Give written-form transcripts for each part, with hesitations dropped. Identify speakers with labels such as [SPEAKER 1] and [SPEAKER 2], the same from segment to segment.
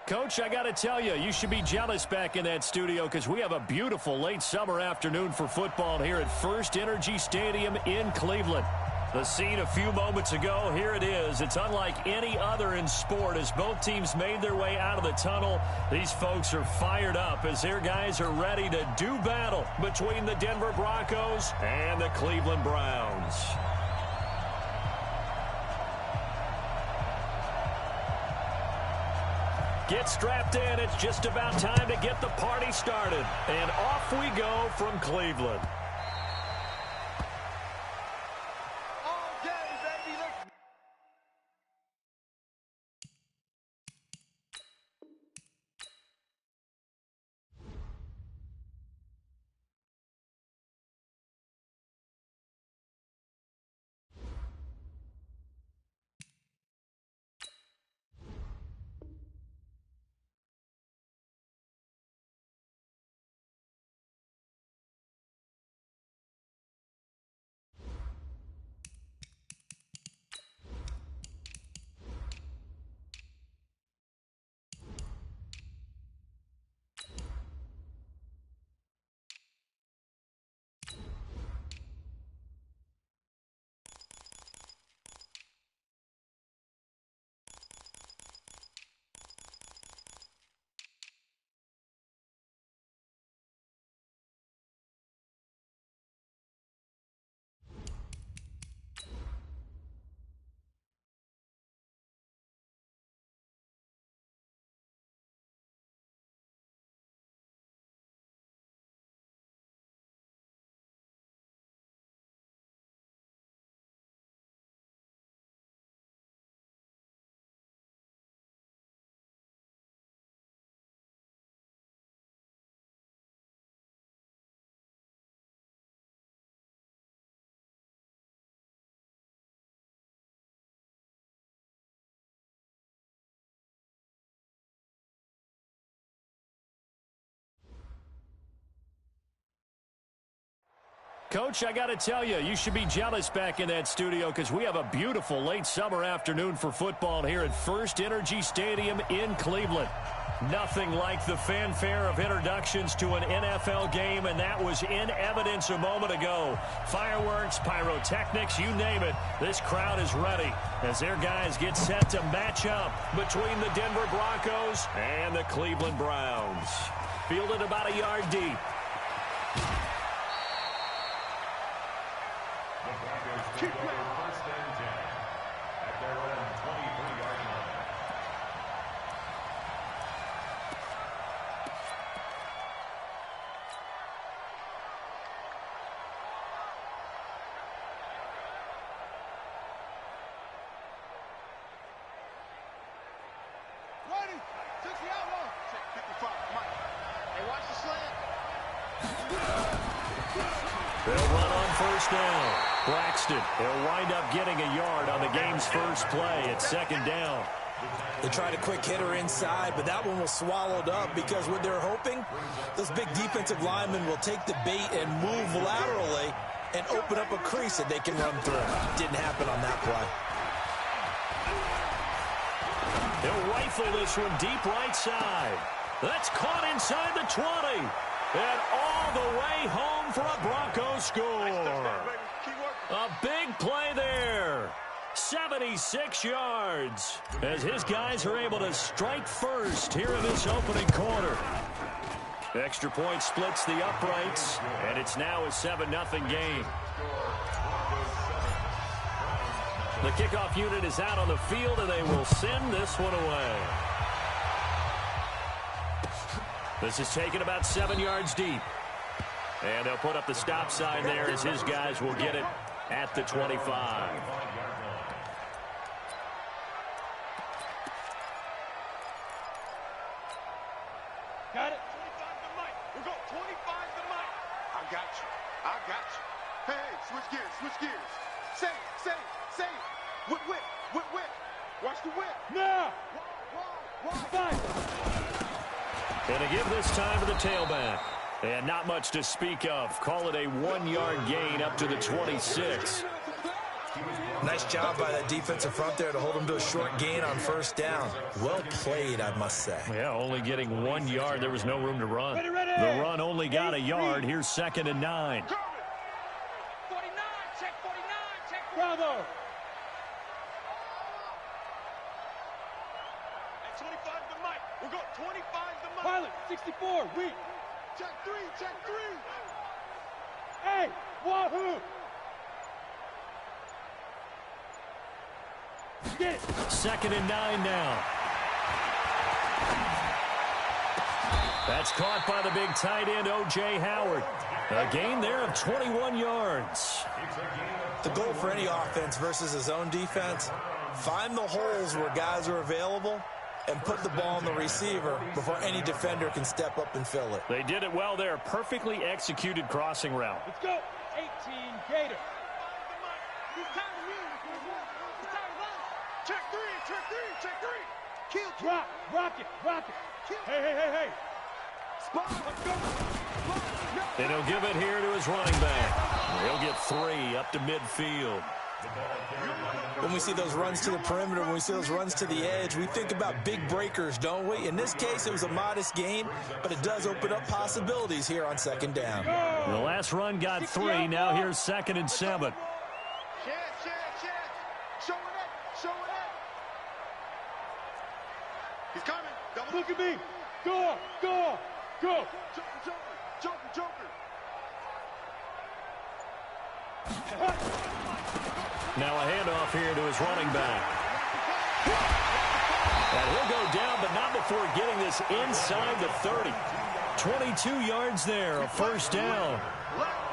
[SPEAKER 1] Coach, I got to tell you, you should be jealous back in that studio because we have a beautiful late summer afternoon for football here at First Energy Stadium in Cleveland. The scene a few moments ago, here it is. It's unlike any other in sport as both teams made their way out of the tunnel. These folks are fired up as their guys are ready to do battle between the Denver Broncos and the Cleveland Browns. Get strapped in. It's just about time to get the party started. And off we go from Cleveland. Coach, I got to tell you, you should be jealous back in that studio because we have a beautiful late summer afternoon for football here at First Energy Stadium in Cleveland. Nothing like the fanfare of introductions to an NFL game, and that was in evidence a moment ago. Fireworks, pyrotechnics, you name it. This crowd is ready as their guys get set to match up between the Denver Broncos and the Cleveland Browns. Fielded about a yard deep.
[SPEAKER 2] Keep going. First and 10 at their own 23-yard line.
[SPEAKER 3] Ready? 60 out one. Check 55. Mike. Hey, watch the slant.
[SPEAKER 1] They'll run on first down. Braxton, he'll wind up getting a yard on the game's first play. It's second down.
[SPEAKER 4] They tried a quick hitter inside, but that one was swallowed up because what they're hoping, those big defensive linemen will take the bait and move laterally and open up a crease that they can run through. Didn't happen on that play.
[SPEAKER 1] They'll rifle this one deep right side. That's caught inside the 20. And all the way home for a Broncos score. A big play there. 76 yards as his guys are able to strike first here in this opening quarter. Extra point splits the uprights, and it's now a 7-0 game. The kickoff unit is out on the field, and they will send this one away. This is taken about 7 yards deep. And they'll put up the stop sign there as his guys will get it at the 25.
[SPEAKER 3] Got it. 25 to Mike. We go 25 to Mike. I got you. Hey, switch gears. Say. Whip. Watch the whip. Now.
[SPEAKER 1] And to give this time to the tailback. And not much to speak of. Call it a 1-yard gain up to the 26.
[SPEAKER 4] Nice job by that defensive front there to hold them to a short gain on first down. Well played, I must say.
[SPEAKER 1] Yeah, only getting 1 yard. There was no room to run. The run only got a yard. Here's 2nd and 9.
[SPEAKER 3] 49, check 49, check Bravo. At 25 the mic. We'll go 25 the mic. Pilot, 64, we. Check 3, check 3. Hey, wahoo. Get it.
[SPEAKER 1] 2nd and 9 now. That's caught by the big tight end, O.J. Howard. A gain there of 21 yards.
[SPEAKER 4] The goal for any offense versus his own defense, find the holes where guys are available and put the ball on the receiver before any defender can step up and fill it.
[SPEAKER 1] They did it well there. Perfectly executed crossing route.
[SPEAKER 3] Let's go. 18 Gator. Check 3, check 3, check 3. Kill. Rock, rocket, rocket. Hey, hey, hey, hey. Spot, let's go.
[SPEAKER 1] And he'll give it here to his running back. He'll get 3 up to midfield.
[SPEAKER 4] When we see those runs to the perimeter, when we see those runs to the edge, we think about big breakers, don't we? In this case, it was a modest gain, but it does open up possibilities here on 2nd down.
[SPEAKER 1] The last run got 3. Now here's 2nd and 7.
[SPEAKER 3] Show it up, show it up. He's coming. Double. Look at me. Go, go, go. Joker, Joker, Joker, Joker.
[SPEAKER 1] Now a handoff here to his running back. And he'll go down, but not before getting this inside the 30. 22 yards there, a first down.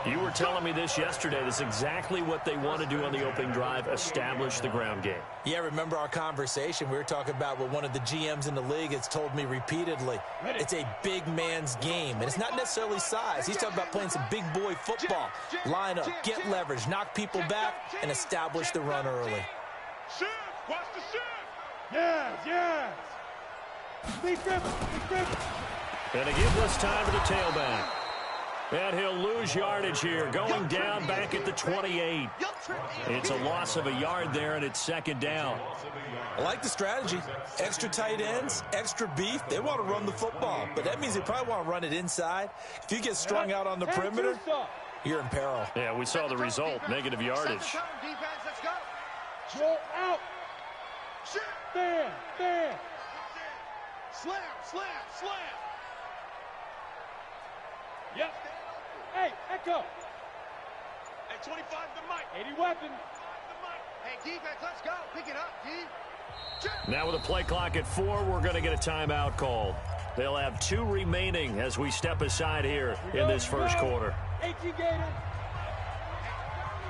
[SPEAKER 1] You were telling me this yesterday. That's exactly what they want to do on the opening drive, establish the ground game.
[SPEAKER 4] Yeah, remember our conversation? We were talking about what one of the GMs in the league has told me repeatedly. It's a big man's game, and it's not necessarily size. He's talking about playing some big boy football. Line up, get leverage, knock people back, and establish the run early.
[SPEAKER 3] Shift, watch the shift. Yes, yes. Big grip, big grip.
[SPEAKER 1] And to give this time to the tailback. And he'll lose yardage here, going down back at the 28. It's a loss of a yard there, and it's 2nd down.
[SPEAKER 4] I like the strategy. Extra tight ends, extra beef. They want to run the football, but that means they probably want to run it inside. If you get strung out on the perimeter, you're in peril.
[SPEAKER 1] Yeah, we saw the result, negative yardage.
[SPEAKER 3] Defense, let's go. Roll out. Bam, bam. Slam, slam, slam. Yep. Hey, Echo. Hey, 25 the mic. 80 weapon. Hey, defense, let's go. Pick it up, D.
[SPEAKER 1] Now with a play clock at 4, we're going to get a timeout called. They'll have 2 remaining as we step aside here in this first quarter.
[SPEAKER 3] 18 Gator.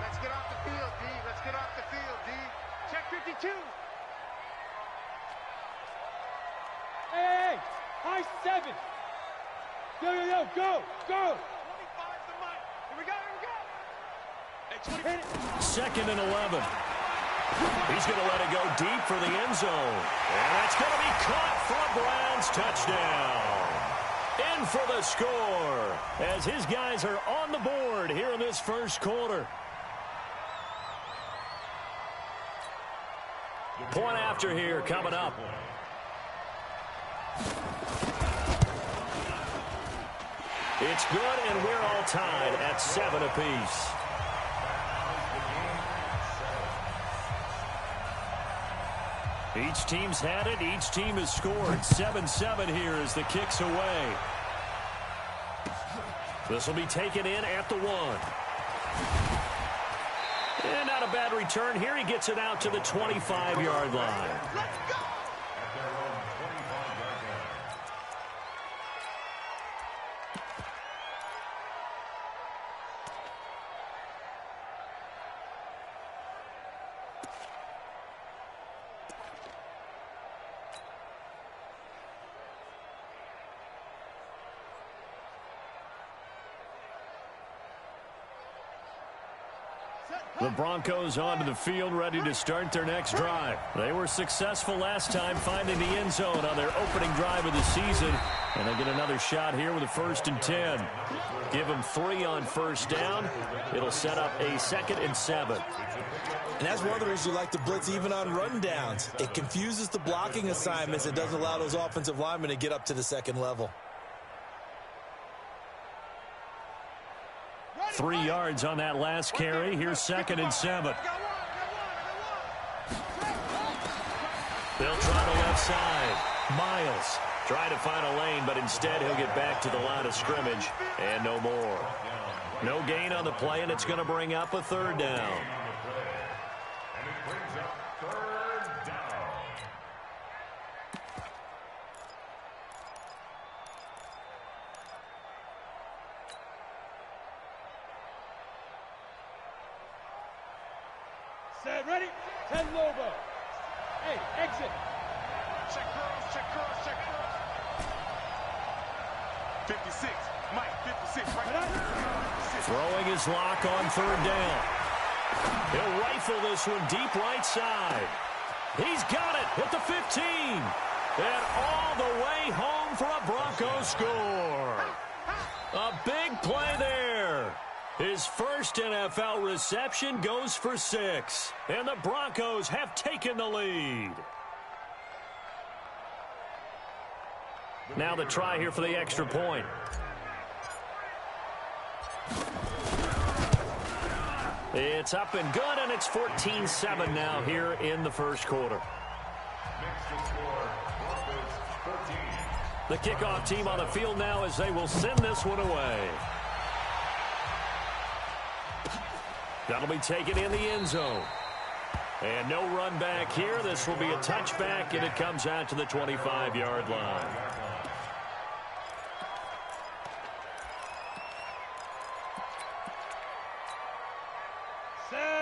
[SPEAKER 3] Let's get off the field, D. Let's get off the field, D. Check 52. Hey, high 7. Yo, yo, yo, go, go. 25 the mic. Here we go, here we go. Hey,
[SPEAKER 1] 2nd and 11. He's going to let it go deep for the end zone. And that's going to be caught for a Browns touchdown. In for the score as his guys are on the board here in this first quarter. Point after here coming up. It's good, and we're all tied at 7 apiece. Each team's had it. Each team has scored. 7-7 here as the kick's away. This will be taken in at the 1. And not a bad return here. He gets it out to the 25-yard line.
[SPEAKER 3] Let's go.
[SPEAKER 1] The Broncos onto the field, ready to start their next drive. They were successful last time finding the end zone on their opening drive of the season. And they get another shot here with a 1st and 10. Give them 3 on 1st down. It'll set up a 2nd and 7.
[SPEAKER 4] And that's one of the reasons you like to blitz even on rundowns. It confuses the blocking assignments. It doesn't allow those offensive linemen to get up to the 2nd level.
[SPEAKER 1] 3 yards on that last carry. Here's 2nd and 7. They'll try the left side. Miles try to find a lane, but instead he'll get back to the line of scrimmage and no more. No gain on the play, and it's going to bring up a 3rd down.
[SPEAKER 2] And it brings up 3rd down.
[SPEAKER 5] Set, ready? 10 Lobo. Hey, exit.
[SPEAKER 3] Check girls, check girls, check girls. 56, Mike, 56, right now.
[SPEAKER 1] Throwing his lock on 3rd down. He'll rifle this one deep right side. He's got it at the 15. And all the way home for a Broncos score. A big play there. His first NFL reception goes for 6. And the Broncos have taken the lead. Now the try here for the extra point. It's up and good, and it's 14-7 now here in the 1st quarter.
[SPEAKER 2] Makes the score Broncos 14.
[SPEAKER 1] The kickoff team on the field now as they will send this one away. That'll be taken in the end zone. And no run back here. This will be a touchback, and it comes out to the 25-yard line.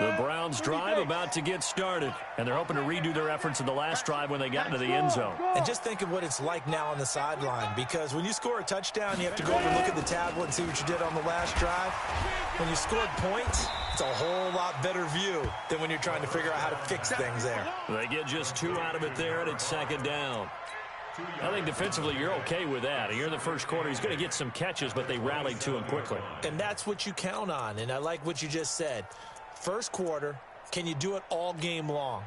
[SPEAKER 1] The Browns drive about to get started, and they're hoping to redo their efforts in the last drive when they got into the end zone.
[SPEAKER 4] And just think of what it's like now on the sideline, because when you score a touchdown, you have to go over and look at the tablet and see what you did on the last drive. When you scored points, it's a whole lot better view than when you're trying to figure out how to fix things there.
[SPEAKER 1] They get just 2 out of it there, and it's 2nd down. I think defensively you're okay with that. Here in the 1st quarter, he's going to get some catches, but they rallied to him quickly.
[SPEAKER 4] And that's what you count on, and I like what you just said. 1st quarter, can you do it all game long?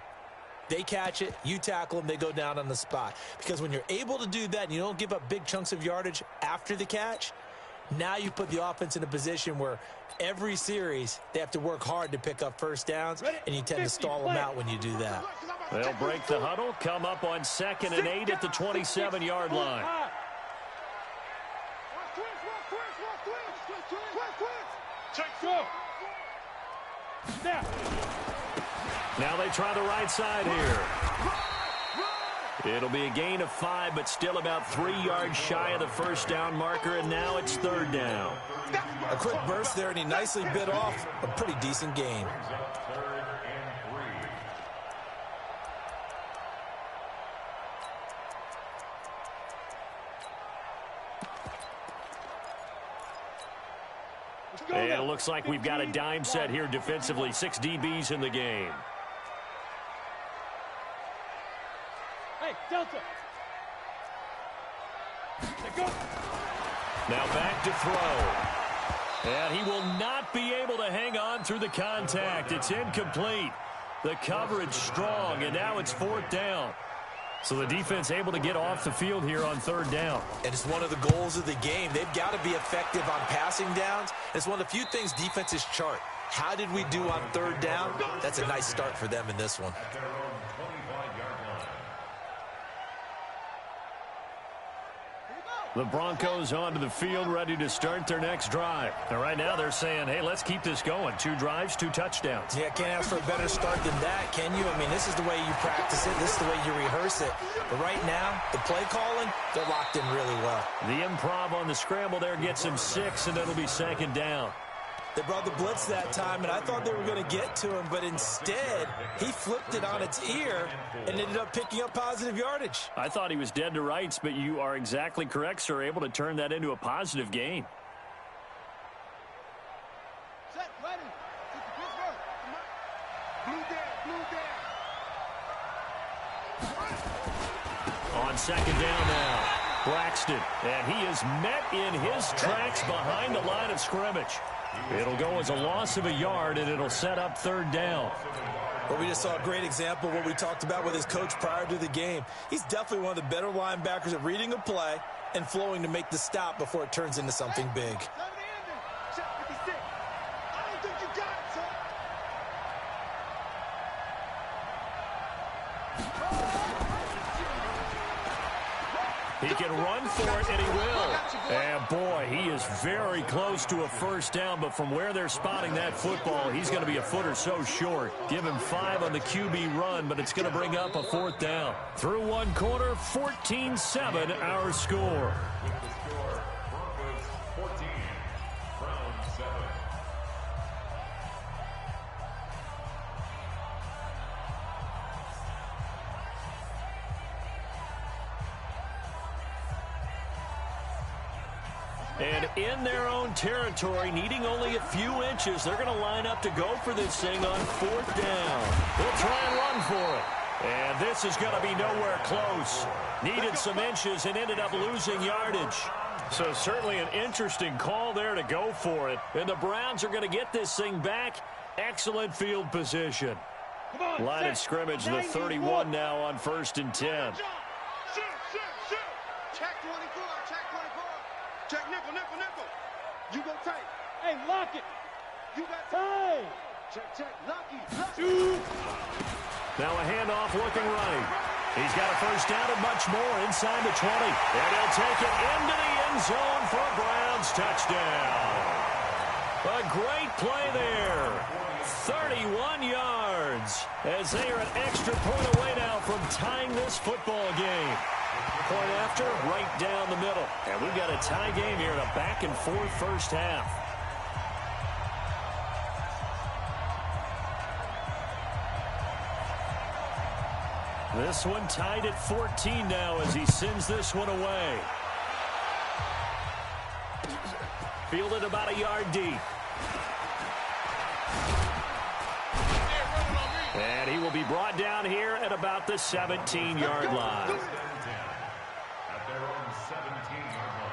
[SPEAKER 4] They catch it, you tackle them, they go down on the spot. Because when you're able to do that and you don't give up big chunks of yardage after the catch, now you put the offense in a position where every series they have to work hard to pick up 1st downs, and you tend to stall them out when you do that.
[SPEAKER 1] They'll break the huddle, come up on 2nd and 8 at the 27-yard line.
[SPEAKER 5] Check, go.
[SPEAKER 1] Now they try the right side here. It'll be a gain of 5, but still about 3 yards shy of the 1st down marker, and now it's 3rd down.
[SPEAKER 4] A quick burst there, and he nicely bit off a pretty decent gain.
[SPEAKER 1] And it looks like we've got a dime set here defensively. 6 DBs in the game.
[SPEAKER 5] Hey, Delta. Go.
[SPEAKER 1] Now back to throw. And he will not be able to hang on through the contact. It's incomplete. The coverage strong, and now it's 4th down. So the defense able to get off the field here on 3rd down.
[SPEAKER 4] And it's one of the goals of the game. They've got to be effective on passing downs. It's one of the few things defenses chart. How did we do on 3rd down? That's a nice start for them in this one.
[SPEAKER 2] At their own 25-yard line.
[SPEAKER 1] The Broncos onto the field, ready to start their next drive. And right now they're saying, hey, let's keep this going. 2 drives, 2 touchdowns.
[SPEAKER 4] Yeah, can't ask for a better start than that, can you? I mean, this is the way you practice it. This is the way you rehearse it. But right now, the play calling, they're locked in really well.
[SPEAKER 1] The improv on the scramble there gets him 6, and it'll be 2nd down.
[SPEAKER 4] They brought the blitz that time, and I thought they were going to get to him, but instead, he flipped it on its ear and ended up picking up positive yardage.
[SPEAKER 1] I thought he was dead to rights, but you are exactly correct, sir, able to turn that into a positive gain.
[SPEAKER 3] Set, ready. Pittsburgh. Blue down.
[SPEAKER 1] On 2nd down now. Braxton, and he is met in his tracks behind the line of scrimmage. It'll go as a loss of a yard, and it'll set up third down.
[SPEAKER 4] Well, we just saw a great example of what we talked about with his coach prior to the game. He's definitely one of the better linebackers at reading a play and flowing to make the stop before it turns into something big.
[SPEAKER 1] He can run for it, and he will. And, boy, he is very close to a first down, but from where they're spotting that football, he's going to be a foot or so short. Give him 5 on the QB run, but it's going to bring up a fourth down. Through one quarter, 14-7 our score.
[SPEAKER 2] Broncos 14, Browns 7.
[SPEAKER 1] And in their own territory, needing only a few inches, they're going to line up to go for this thing on fourth down. They'll try and run for it. And this is going to be nowhere close. Needed some inches and ended up losing yardage. So certainly an interesting call there to go for it. And the Browns are going to get this thing back. Excellent field position. Line of scrimmage, the 31 now on 1st and 10.
[SPEAKER 3] Check 24, check 24. Check nickel, nickel, nickel. You go tight.
[SPEAKER 5] Hey, lock it.
[SPEAKER 3] You got
[SPEAKER 5] Hey.
[SPEAKER 3] check, lucky, lucky.
[SPEAKER 1] Now a handoff looking right. He's got a first down and much more inside the 20. And he'll take it into the end zone for a Browns touchdown. A great play there. 31 yards as they are an extra point away now from tying this football game. Point after, right down the middle. And we've got a tie game here in a back-and-forth first half. This one tied at 14 now as he sends this one away. Fielded about a yard deep. And he will be brought down here at about the 17-yard line.
[SPEAKER 2] At their own 17-yard line.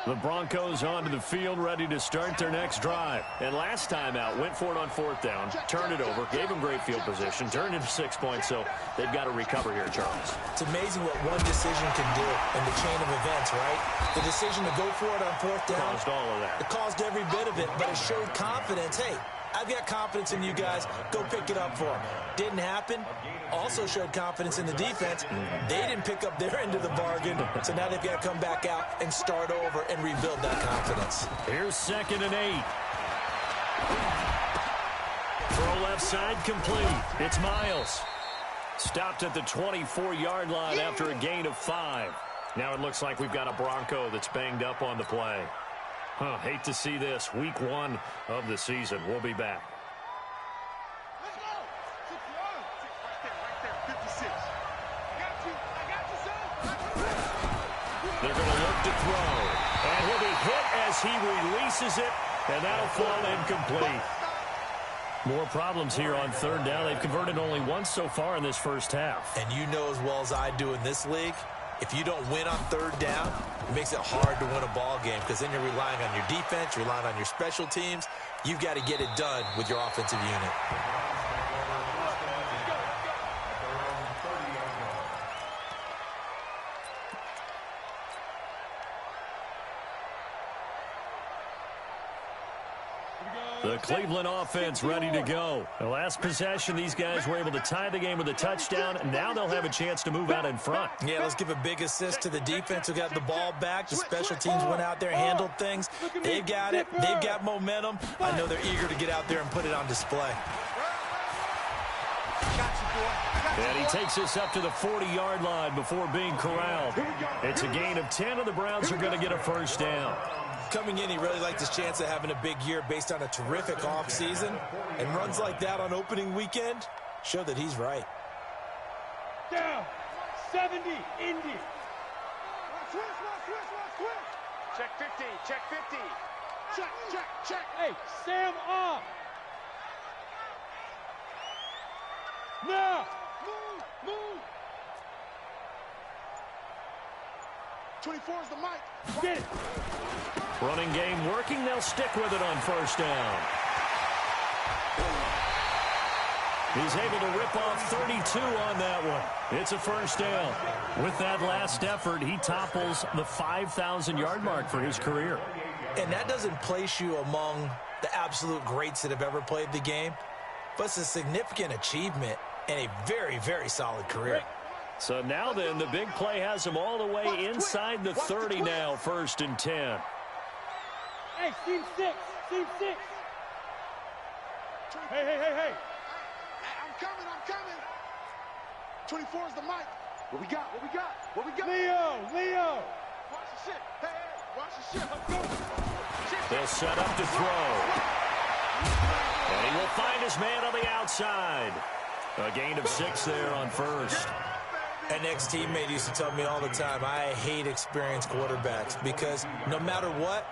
[SPEAKER 1] The Broncos onto the field, ready to start their next drive. And last time out, went for it on fourth down, turned it over, gave them great field position, turned it 6 points, so they've got to recover here, Charles.
[SPEAKER 4] It's amazing what one decision can do in the chain of events, right? The decision to go for it on fourth down.
[SPEAKER 1] Caused all of that.
[SPEAKER 4] It caused every bit of it, but it showed confidence. Hey, I've got confidence in you guys. Go pick it up for them. Didn't happen. Also showed confidence in the defense. They didn't pick up their end of the bargain, so now they've got to come back out and start over and rebuild that confidence.
[SPEAKER 1] Here's 2nd and 8. Throw left side complete. It's Miles. Stopped at the 24-yard line after a gain of 5. Now it looks like we've got a Bronco that's banged up on the play. Hate to see this. Week 1 of the season. We'll be back.
[SPEAKER 3] Let's go. 61. Right there, 56. I got you, son.
[SPEAKER 1] They're going to look to throw. And he'll be hit as he releases it. And that'll fall incomplete. More problems here on third down. They've converted only once so far in this first half.
[SPEAKER 4] And you know as well as I do in this league, if you don't win on third down, it makes it hard to win a ball game because then you're relying on your defense, you're relying on your special teams. You've got to get it done with your offensive unit.
[SPEAKER 1] The Cleveland offense ready to go. The last possession, these guys were able to tie the game with a touchdown, and now they'll have a chance to move out in front.
[SPEAKER 4] Yeah, let's give a big assist to the defense who got the ball back. The special teams went out there, handled things. They've got it. They've got momentum. I know they're eager to get out there and put it on display.
[SPEAKER 1] And he takes us up to the 40-yard line before being corralled. It's a gain of 10, and the Browns are going to get a first down.
[SPEAKER 4] Coming in, he really liked his chance of having a big year based on a terrific offseason. And runs like that on opening weekend show that he's right.
[SPEAKER 5] Down. 70. Indy.
[SPEAKER 3] Switch. Check 50, check 50. Check.
[SPEAKER 5] Hey, Sam off. Now! Move!
[SPEAKER 3] 24 is the mic.
[SPEAKER 5] Get it!
[SPEAKER 1] Running game working. They'll stick with it on first down. He's able to rip off 32 on that one. It's a first down. With that last effort, he topples the 5,000-yard mark for his career.
[SPEAKER 4] And that doesn't place you among the absolute greats that have ever played the game, but it's a significant achievement and a very, very solid career.
[SPEAKER 1] So now then, the big play has him all the way inside the 30 now, 1st and 10.
[SPEAKER 5] Hey, team 6! Team 6! Hey!
[SPEAKER 3] I'm coming. 24 is the mic. What we got?
[SPEAKER 5] Leo!
[SPEAKER 3] Watch the shit. Hey, watch the shit.
[SPEAKER 1] They'll set up to throw. And he will find his man on the outside. A gain of 6 there on first.
[SPEAKER 4] An ex-teammate used to tell me all the time, I hate experienced quarterbacks because no matter what,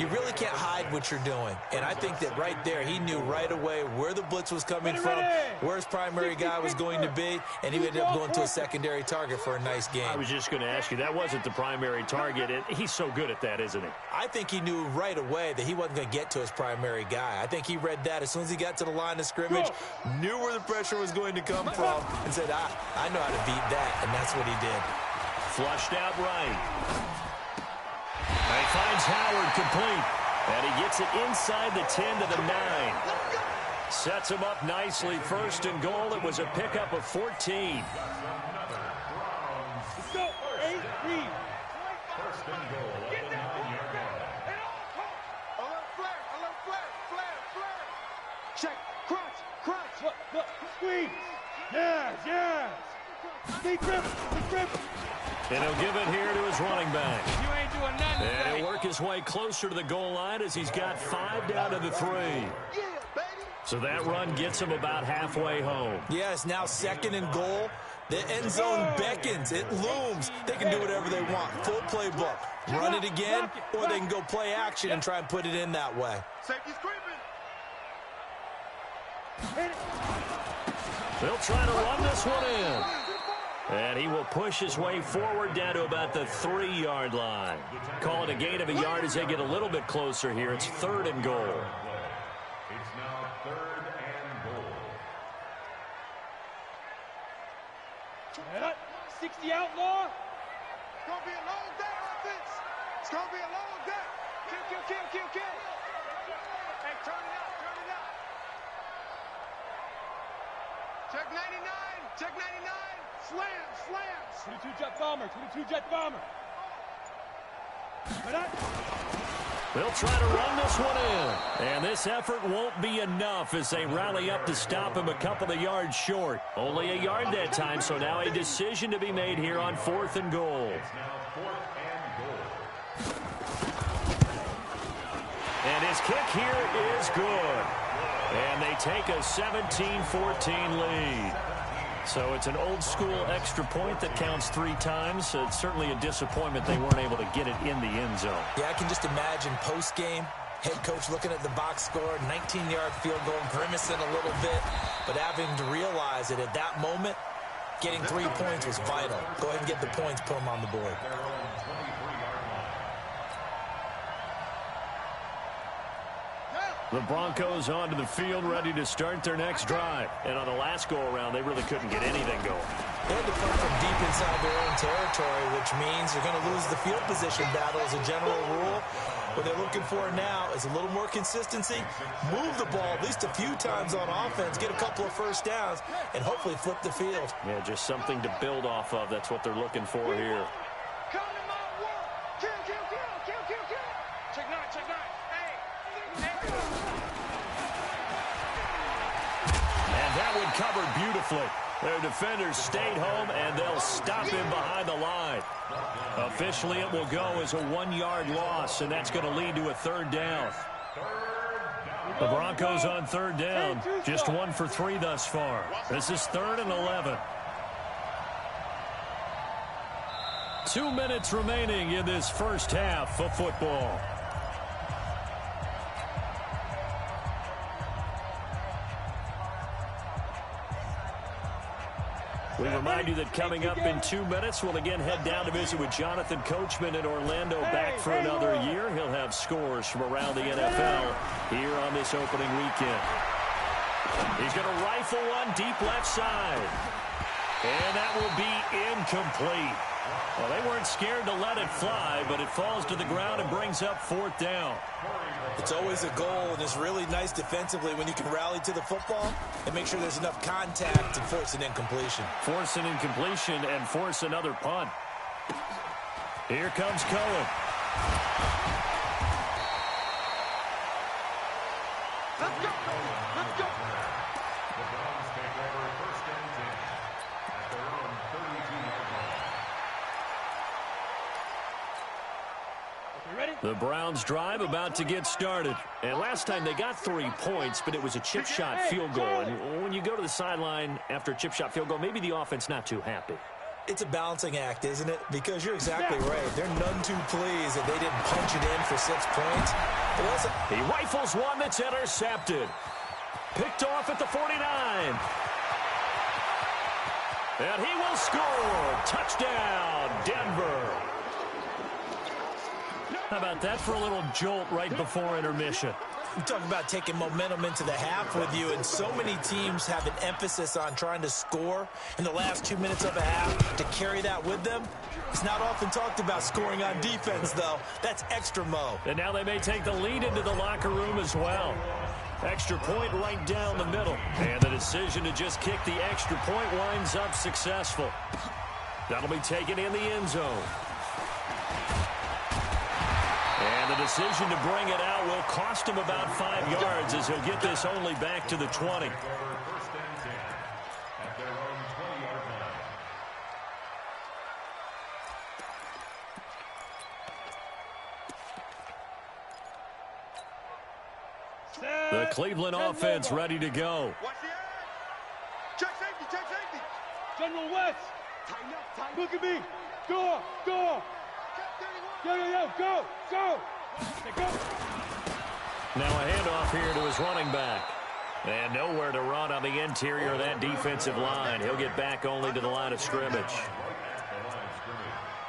[SPEAKER 4] you really can't hide what you're doing. And I think that right there, he knew right away where the blitz was coming from, where his primary guy was going to be, and he ended up going to a secondary target for a nice game.
[SPEAKER 1] I was just going to ask you, that wasn't the primary target. He's so good at that, isn't he?
[SPEAKER 4] I think he knew right away that he wasn't going to get to his primary guy. I think he read that as soon as he got to the line of scrimmage, knew where the pressure was going to come from, and said, I know how to beat that, and that's what he did.
[SPEAKER 1] Flushed out right. And he finds Howard complete. And he gets it inside the 10 to the 9. Sets him up nicely. 1st and goal. It was a pickup of 14.
[SPEAKER 5] Let's go! 8-3.
[SPEAKER 2] First and goal at the 9-yard line.
[SPEAKER 3] Alert flare. Check. Crunch.
[SPEAKER 5] Look. Squeeze. Yes. Big grip.
[SPEAKER 1] And he'll give it here to his running back.
[SPEAKER 5] You ain't doing nothing
[SPEAKER 1] And
[SPEAKER 5] today.
[SPEAKER 1] he'll work his way closer to the goal line as he's got 5 down to the 3.
[SPEAKER 3] Yeah, baby.
[SPEAKER 1] So that run gets him about halfway home.
[SPEAKER 4] Yes, now 2nd and goal. The end zone beckons. It looms. They can do whatever they want. Full playbook. Run it again, or they can go play action and try and put it in that way.
[SPEAKER 3] Safety's creeping.
[SPEAKER 1] They'll try to run this one in. And he will push his way forward down to about the 3-yard line. Call it a gain of a yard as they get a little bit closer here. It's 3rd and goal.
[SPEAKER 2] It's now 3rd and goal.
[SPEAKER 5] 60 outlaw.
[SPEAKER 3] It's gonna be a long day, offense. It's gonna be a long day. Kill. Hey, turn it out. Check 99. Slams.
[SPEAKER 5] 22 jet bomber.
[SPEAKER 1] They'll try to run this one in. And this effort won't be enough as they rally up to stop him a couple of yards short. Only a yard that time, so now a decision to be made here on 4th and goal.
[SPEAKER 2] It's now 4th and goal.
[SPEAKER 1] And his kick here is good. And they take a 17-14 lead. So it's an old-school extra point that counts 3 times. So it's certainly a disappointment they weren't able to get it in the end zone.
[SPEAKER 4] Yeah, I can just imagine post-game, head coach looking at the box score, 19-yard field goal, grimacing a little bit, but having to realize that at that moment, getting 3 points was vital. Go ahead and get the points, put them on the board.
[SPEAKER 1] The Broncos onto the field, ready to start their next drive. And on the last go-around, they really couldn't get anything going.
[SPEAKER 4] They had to punt from deep inside their own territory, which means they're going to lose the field position battle as a general rule. What they're looking for now is a little more consistency, move the ball at least a few times on offense, get a couple of first downs, and hopefully flip the field.
[SPEAKER 1] Yeah, just something to build off of. That's what they're looking for here.
[SPEAKER 3] Come to my work. Kill. Check 9.
[SPEAKER 1] And that one covered beautifully. Their defenders stayed home, and they'll stop him behind the line. Officially, it will go as a 1-yard loss, and that's going to lead to a 3rd down. The Broncos on 3rd down, just 1 for 3 thus far. This is 3rd and 11. 2 minutes remaining in this first half of football. We remind you that coming up in 2 minutes, we'll again head down to visit with Jonathan Coachman in Orlando, back for another year. He'll have scores from around the NFL here on this opening weekend. He's going to rifle one deep left side. And that will be incomplete. Well, they weren't scared to let it fly, but it falls to the ground and brings up 4th down.
[SPEAKER 4] It's always a goal, and it's really nice defensively when you can rally to the football and make sure there's enough contact to force an incompletion.
[SPEAKER 1] Force an incompletion and force another punt. Here comes Cohen.
[SPEAKER 3] Let's go. Let's go.
[SPEAKER 2] The Browns take over 1st and 10 at their own 32-yard line.
[SPEAKER 5] You ready?
[SPEAKER 1] The Browns drive about to get started. And last time they got 3 points, but it was a chip shot field goal. And when you go to the sideline after a chip shot field goal, maybe the offense not too happy.
[SPEAKER 4] It's a balancing act, isn't it? Because you're exactly right. They're none too pleased that they didn't punch it in for 6 points. But also,
[SPEAKER 1] He rifles one that's intercepted. Picked off at the 49. And he will score. Touchdown, Denver. How about that for a little jolt right before intermission?
[SPEAKER 4] we talk about taking momentum into the half with you, and so many teams have an emphasis on trying to score in the last 2 minutes of a half to carry that with them. It's not often talked about scoring on defense, though. That's extra mo.
[SPEAKER 1] And now they may take the lead into the locker room as well. Extra point right down the middle. And the decision to just kick the extra point winds up successful. That'll be taken in the end zone. And the decision to bring it out will cost him about 5 yards as he'll get this only back to the 20.
[SPEAKER 2] First and 10 at their own 20-yard line.
[SPEAKER 1] The Cleveland offense ready to go.
[SPEAKER 3] Watch the edge. Check safety, check safety.
[SPEAKER 5] General West,
[SPEAKER 3] Tighten up, tighten
[SPEAKER 5] look at me. Go, go. Yo, go, go. Say go.
[SPEAKER 1] Now a handoff here to his running back. And nowhere to run on the interior of that defensive line. He'll get back only to the line of scrimmage.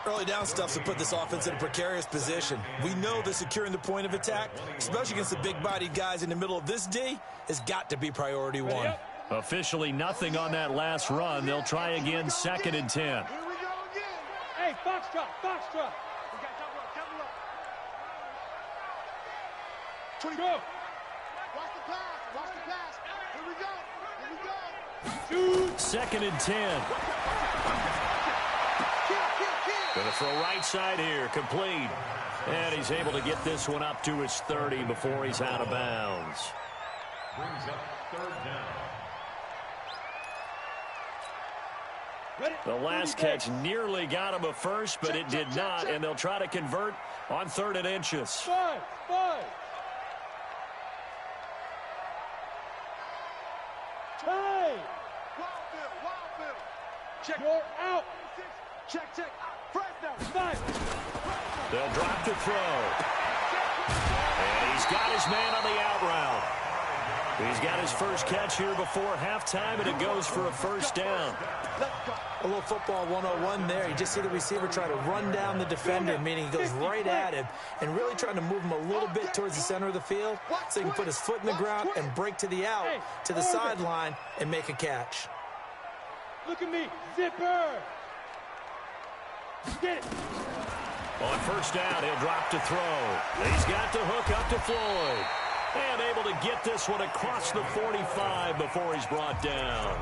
[SPEAKER 4] Early down stuff to put this offense in a precarious position. We know that securing the point of attack, especially against the big-bodied guys in the middle of this D, has got to be priority one.
[SPEAKER 1] Officially nothing on that last run. They'll try again, 2nd and 10.
[SPEAKER 3] Here we go again.
[SPEAKER 5] Hey, Foxtrot, Foxtrot.
[SPEAKER 3] We got double up.
[SPEAKER 5] 20 go.
[SPEAKER 3] Watch the pass. Here we go.
[SPEAKER 5] Shoot.
[SPEAKER 1] 2nd and 10. Going to throw right side here, complete. And he's able to get this one up to his 30 before he's out of bounds.
[SPEAKER 2] Brings up 3rd down.
[SPEAKER 5] Ready?
[SPEAKER 1] The last catch nearly got him a first, but it did not, and they'll try to convert on 3rd and inches.
[SPEAKER 5] 5. Time.
[SPEAKER 3] Wild Bill. Check.
[SPEAKER 5] You're out.
[SPEAKER 3] Check. Fresh down.
[SPEAKER 5] 5.
[SPEAKER 1] They'll drop the throw. And he's got his man on the out route. He's got his first catch here before halftime, and it goes for a first down.
[SPEAKER 4] A little football 101 there. You just see the receiver try to run down the defender, meaning he goes right at him and really trying to move him a little bit towards the center of the field so he can put his foot in the ground and break to the out, to the sideline, and make a catch.
[SPEAKER 5] Look at me. Zipper. Get it.
[SPEAKER 1] On first down, he'll drop to throw. He's got the hook up to Floyd. And able to get this one across the 45 before he's brought down.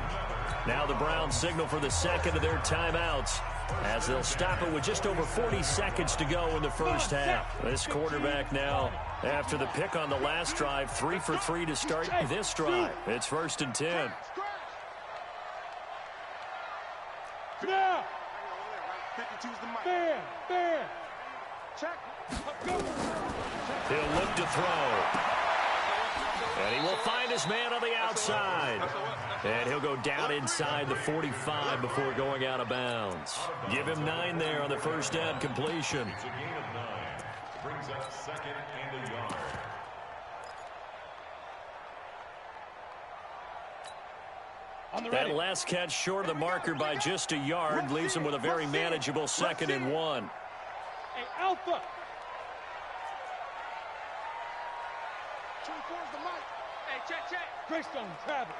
[SPEAKER 1] Now the Browns signal for the second of their timeouts as they'll stop it with just over 40 seconds to go in the first half. This quarterback now, after the pick on the last drive, 3 for 3 to start this drive. It's 1st and 10.
[SPEAKER 5] Now.
[SPEAKER 3] 52's the mic.
[SPEAKER 5] Bam.
[SPEAKER 3] Check.
[SPEAKER 5] Go.
[SPEAKER 1] He'll look to throw. And he will find his man on the outside. And he'll go down inside the 45 before going out of bounds. Give him 9 there on the first down completion.
[SPEAKER 2] It's a gain of 9. Brings up 2nd and a yard.
[SPEAKER 1] That last catch short of the marker by just a yard leaves him with a very manageable 2nd and 1.
[SPEAKER 5] Hey, Alpha. Hey, check. Greystone, travel.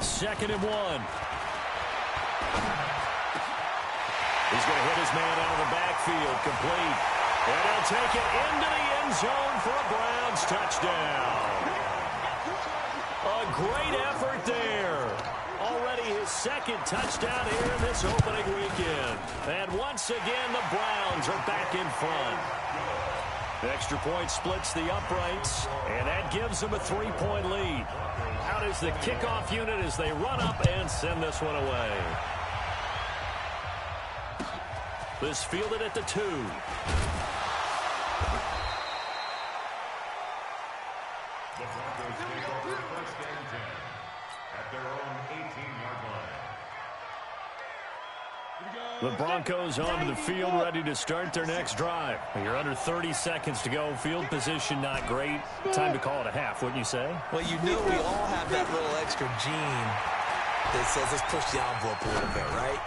[SPEAKER 1] 2nd and 1. He's going to hit his man out of the backfield, complete. And he'll take it into the end zone for a Browns touchdown. A great effort there. Already his 2nd touchdown here in this opening weekend. And once again, the Browns are back in front. The extra point splits the uprights, and that gives them a 3-point lead. Out is the kickoff unit as they run up and send this one away. This fielded at the 2.
[SPEAKER 2] The Broncos take over 1st and 10 at their own 18-yard line.
[SPEAKER 1] The Broncos onto the field, ready to start their next drive. You're under 30 seconds to go. Field position not great. Time to call it a half, wouldn't you say?
[SPEAKER 4] Well, you know we all have that little extra gene that says let's push the envelope a little bit, right?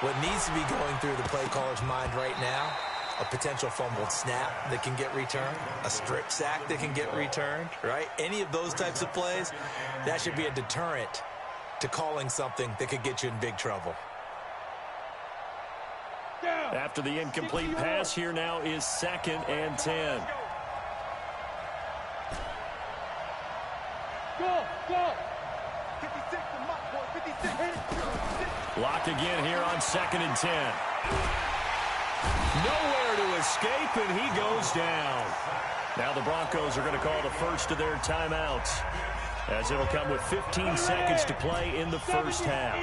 [SPEAKER 4] What needs to be going through the play caller's mind right now, a potential fumbled snap that can get returned, a strip sack that can get returned, right? Any of those types of plays, that should be a deterrent to calling something that could get you in big trouble.
[SPEAKER 1] After the incomplete pass, here now is 2nd and 10.
[SPEAKER 5] Go.
[SPEAKER 3] 56 to my boy, 56.
[SPEAKER 1] Lock again here on 2nd and 10. Nowhere to escape, and he goes down. Now the Broncos are going to call the first of their timeouts, as it'll come with 15 seconds to play in the first half.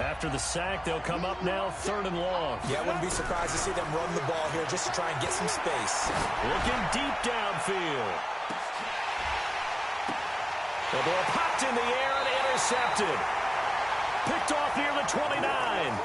[SPEAKER 1] After the sack, they'll come up now 3rd and long.
[SPEAKER 4] Yeah, I wouldn't be surprised to see them run the ball here just to try and get some space.
[SPEAKER 1] Looking deep downfield. The ball popped in the air and intercepted. Picked off near the 29.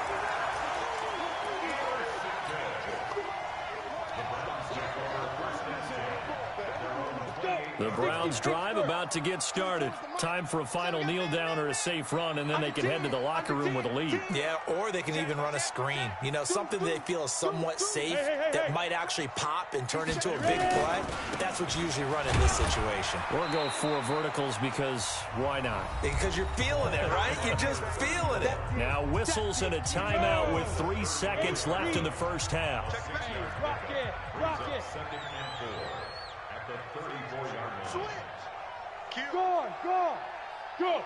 [SPEAKER 1] The Browns drive about to get started. Time for a final kneel down or a safe run, and then they can head to the locker room with a lead.
[SPEAKER 4] Yeah, or they can even run a screen. You know, something they feel is somewhat safe that might actually pop and turn into a big play. That's what you usually run in this situation.
[SPEAKER 1] Or go 4 verticals because why not?
[SPEAKER 4] Because you're feeling it, right? You're just feeling it.
[SPEAKER 1] Now whistles and a timeout with 3 seconds left in the first half.
[SPEAKER 5] Rock it.
[SPEAKER 2] 2nd and 4 at the 34-yard line.
[SPEAKER 5] Go.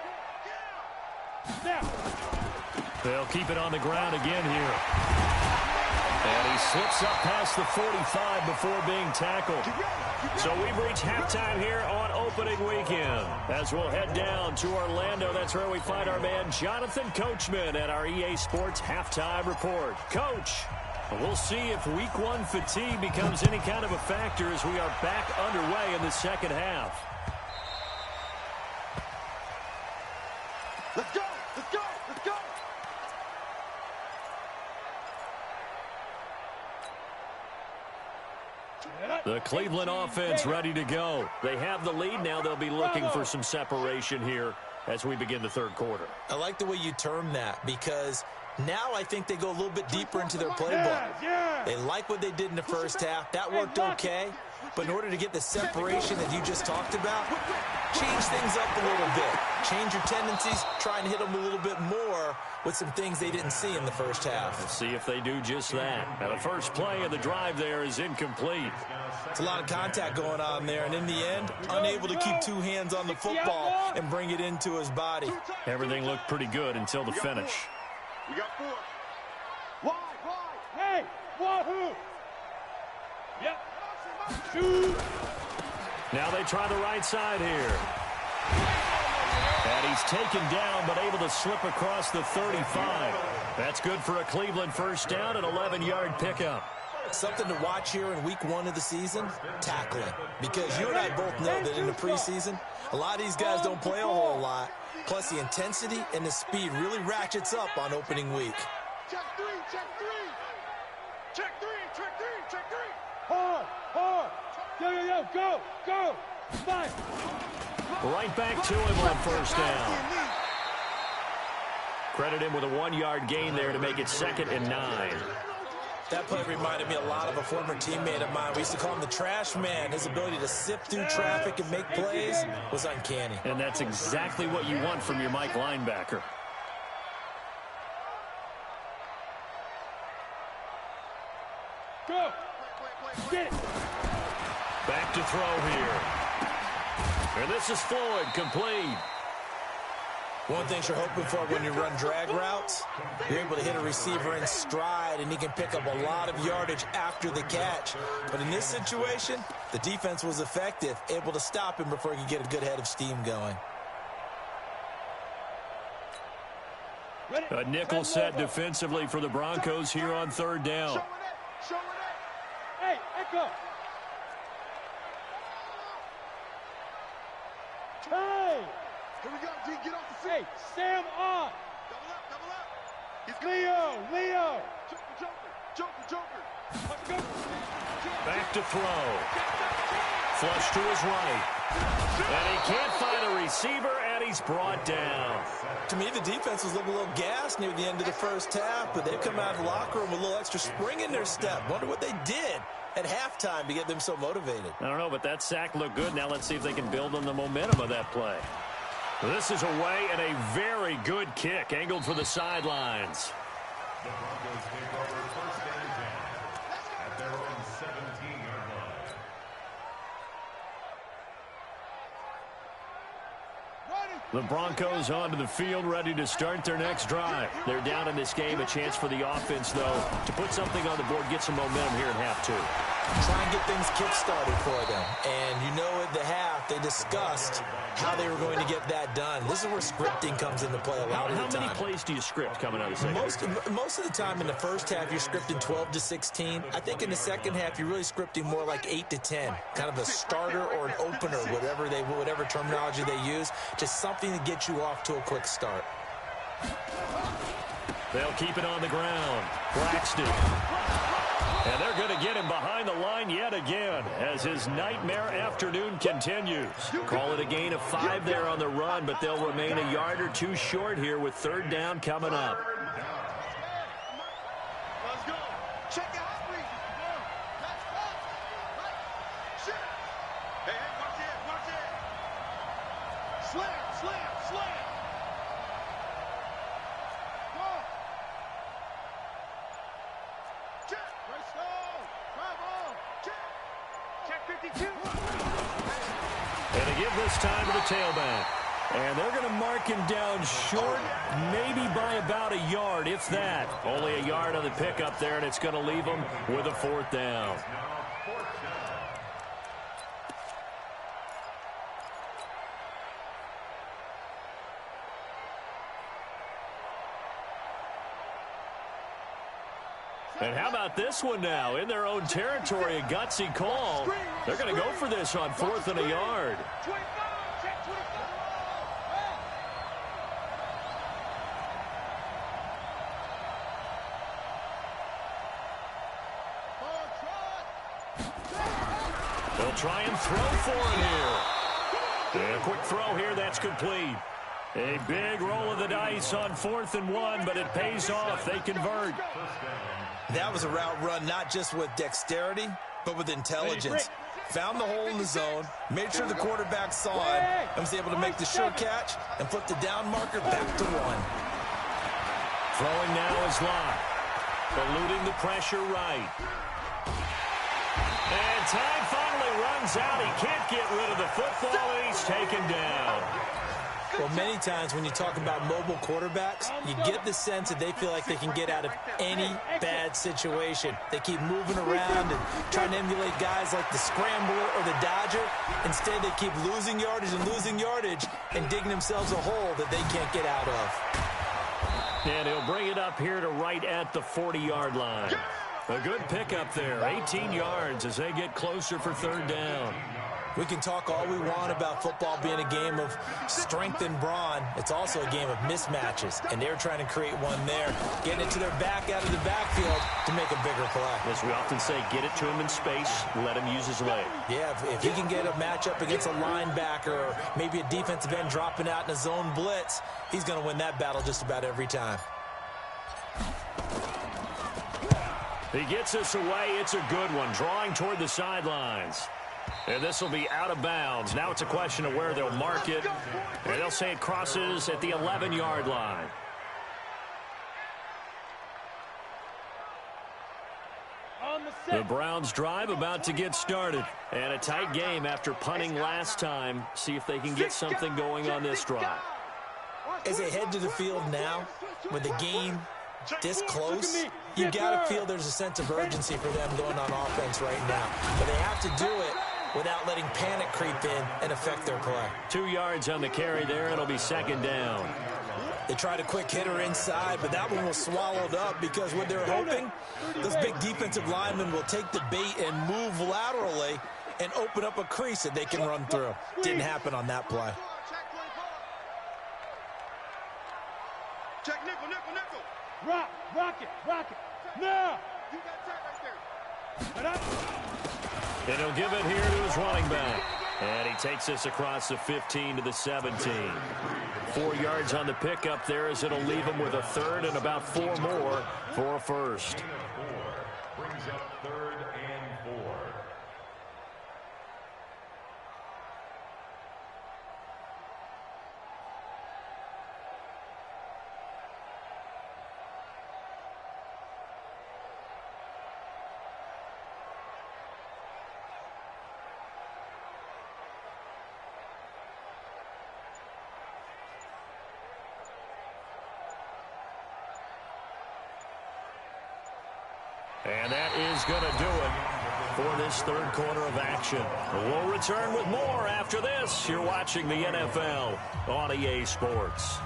[SPEAKER 5] Now.
[SPEAKER 1] They'll keep it on the ground again here. And he slips up past the 45 before being tackled. So we've reached halftime here on opening weekend. As we'll head down to Orlando, that's where we find our man Jonathan Coachman at our EA Sports Halftime Report. Coach, we'll see if Week 1 fatigue becomes any kind of a factor as we are back underway in the second half.
[SPEAKER 3] Let's go.
[SPEAKER 1] The Cleveland offense ready to go. They have the lead. Now they'll be looking for some separation here as we begin the third quarter.
[SPEAKER 4] I like the way you term that because now I think they go a little bit deeper into their playbook. They like what they did in the first half. That worked okay. But in order to get the separation that you just talked about, change things up a little bit. Change your tendencies, try and hit them a little bit more with some things they didn't see in the first half.
[SPEAKER 1] Let's see if they do just that. Now the first play of the drive there is incomplete.
[SPEAKER 4] It's a lot of contact going on there, and in the end, unable to keep 2 hands on the football and bring it into his body.
[SPEAKER 1] Everything looked pretty good until the finish.
[SPEAKER 3] We got 4. Wide.
[SPEAKER 5] Hey, wahoo. Yep. Shoot.
[SPEAKER 1] Now they try the right side here. And he's taken down, but able to slip across the 35. That's good for a Cleveland first down, an 11-yard pickup.
[SPEAKER 4] Something to watch here in week 1 of the season, tackling. Because you and I both know that in the preseason, a lot of these guys don't play a whole lot. Plus, the intensity and the speed really ratchets up on opening week.
[SPEAKER 3] Check 3.
[SPEAKER 5] Hard. Yo, go.
[SPEAKER 1] Right back to him on first down. Credit him with a 1-yard gain there to make it 2nd and 9.
[SPEAKER 4] That play reminded me a lot of a former teammate of mine. We used to call him the trash man. His ability to sift through traffic and make plays was uncanny.
[SPEAKER 1] And that's exactly what you want from your Mike linebacker.
[SPEAKER 5] Go. Get it.
[SPEAKER 1] Back to throw here. And this is Floyd, complete.
[SPEAKER 4] One thing you're hoping for when you run drag routes, you're able to hit a receiver in stride, and he can pick up a lot of yardage after the catch. But in this situation, the defense was effective, able to stop him before he could get a good head of steam going.
[SPEAKER 1] A nickel set defensively for the Broncos here on 3rd down.
[SPEAKER 5] Hey, Echo. Hey.
[SPEAKER 3] Here we go, D. Get off the
[SPEAKER 5] Hey,
[SPEAKER 3] seat.
[SPEAKER 5] Sam on.
[SPEAKER 3] Double up, double up. He's
[SPEAKER 5] Leo.
[SPEAKER 3] Joker.
[SPEAKER 5] Let's go.
[SPEAKER 1] Back to throw. Flush to his right. And he can't find a receiver, and he's brought down.
[SPEAKER 4] To me, the defense was looking a little gassed near the end of the first half, but they've come out of the locker room with a little extra spring in their step. Wonder what they did at halftime to get them so motivated.
[SPEAKER 1] I don't know, but that sack looked good. Now let's see if they can build on the momentum of that play. This is away and a very good kick, angled for the sidelines.
[SPEAKER 2] The Broncos take over 1st and 10 at their own 17-yard line.
[SPEAKER 1] The Broncos onto the field, ready to start their next drive. They're down in this game. A chance for the offense, though, to put something on the board, get some momentum here in half 2.
[SPEAKER 4] Try and get things kick-started for them. And you know at the half, they discussed how they were going to get that done. This is where scripting comes into play a lot of the time.
[SPEAKER 1] How many plays do you script coming out of the second?
[SPEAKER 4] Most of the time in the first half, you're scripting 12 to 16. I think in the second half, you're really scripting more like 8 to 10. Kind of a starter or an opener, whatever terminology they use. Just something to get you off to a quick start.
[SPEAKER 1] They'll keep it on the ground. Braxton. And they're going to get him behind the line yet again as his nightmare afternoon continues. Call it a gain of 5 there on the run, but they'll remain a yard or 2 short here with 3rd down coming up.
[SPEAKER 3] Let's go. Check out read. Let's go. Shit. Hey, watch it. Slam. Go. Check. Let's go. Bravo. Check 52.
[SPEAKER 1] And they give this time to the tailback. And they're going to mark him down short, maybe by about a yard, if that. Only a yard on the pickup there, and it's going to leave him with a 4th down. And how about this one now? In their own territory, a gutsy call. They're going to go for this on 4th and a yard.
[SPEAKER 5] 25. Check 25.
[SPEAKER 1] They'll try and throw for it here. And a quick throw here, that's complete. A big roll of the dice on 4th and 1, but it pays off. They convert.
[SPEAKER 4] That was a route run not just with dexterity, but with intelligence. Found the hole in the zone, made sure the quarterback saw him, and was able to make the sure catch and flip the down marker back to 1.
[SPEAKER 1] Throwing now is Locke. Eluding the pressure right. And time finally runs out. He can't get rid of the football, and he's taken down.
[SPEAKER 4] Well, many times when you talk about mobile quarterbacks, you get the sense that they feel like they can get out of any bad situation. They keep moving around and trying to emulate guys like the Scrambler or the Dodger. Instead, they keep losing yardage and digging themselves a hole that they can't get out of.
[SPEAKER 1] And he'll bring it up here to right at the 40-yard line. A good pickup there, 18 yards as they get closer for 3rd down.
[SPEAKER 4] We can talk all we want about football being a game of strength and brawn. It's also a game of mismatches, and they're trying to create one there, getting it to their back out of the backfield to make a bigger play.
[SPEAKER 1] As we often say, get it to him in space, let him use his leg.
[SPEAKER 4] Yeah, if he can get a matchup against a linebacker or maybe a defensive end dropping out in a zone blitz, he's going to win that battle just about every time.
[SPEAKER 1] He gets us away. It's a good one, drawing toward the sidelines. And this will be out of bounds. Now it's a question of where they'll mark it. And they'll say it crosses at the 11-yard line. The Browns drive about to get started. And a tight game after punting last time. See if they can get something going on this drive.
[SPEAKER 4] As they head to the field now, with the game this close, you got to feel there's a sense of urgency for them going on offense right now. But they have to do it without letting panic creep in and affect their play.
[SPEAKER 1] 2 yards on the carry there. It'll be second down.
[SPEAKER 4] They tried a quick hitter inside, but that one was swallowed up because what they're hoping, those big defensive linemen will take the bait and move laterally and open up a crease that they can run through. Didn't happen on that play.
[SPEAKER 3] Check nickel, nickel, nickel.
[SPEAKER 5] Rock it. Now.
[SPEAKER 3] You got that right there.
[SPEAKER 1] And he'll give it here to his running back. And he takes us across the 15 to the 17. 4 yards on the pickup there as it'll leave him with a third and about 4 more for a first.
[SPEAKER 2] Brings up 3rd and 4.
[SPEAKER 1] And that is going to do it for this third quarter of action. We'll return with more after this. You're watching the NFL on EA Sports.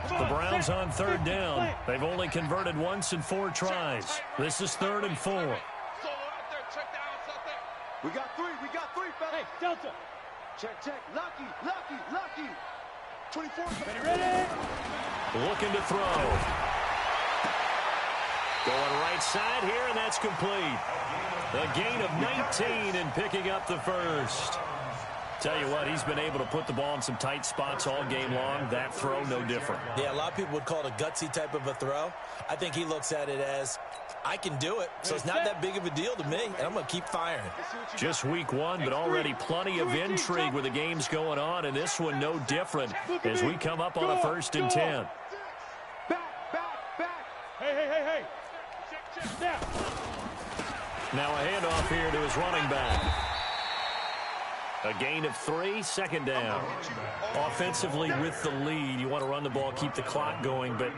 [SPEAKER 1] The Browns on third down. They've only converted once in 4 tries. This is 3rd and 4.
[SPEAKER 3] We got three, fella.
[SPEAKER 5] Hey, Delta.
[SPEAKER 3] Check. Lucky. 24.
[SPEAKER 5] Ready?
[SPEAKER 1] Looking to throw. Going right side here, and that's complete. A gain of 19 and picking up the first. Tell you what, he's been able to put the ball in some tight spots all game long. That throw, no different.
[SPEAKER 4] Yeah, a lot of people would call it a gutsy type of a throw. I think he looks at it as, I can do it, so it's not that big of a deal to me, and I'm going to keep firing.
[SPEAKER 1] Just week 1, but already plenty of intrigue with the games going on, and this one no different as we come up on a 1st and 10.
[SPEAKER 3] Back.
[SPEAKER 5] Hey.
[SPEAKER 1] Now a handoff here to his running back. A gain of 3, second down. Offensively with the lead, you want to run the ball, keep the clock going, but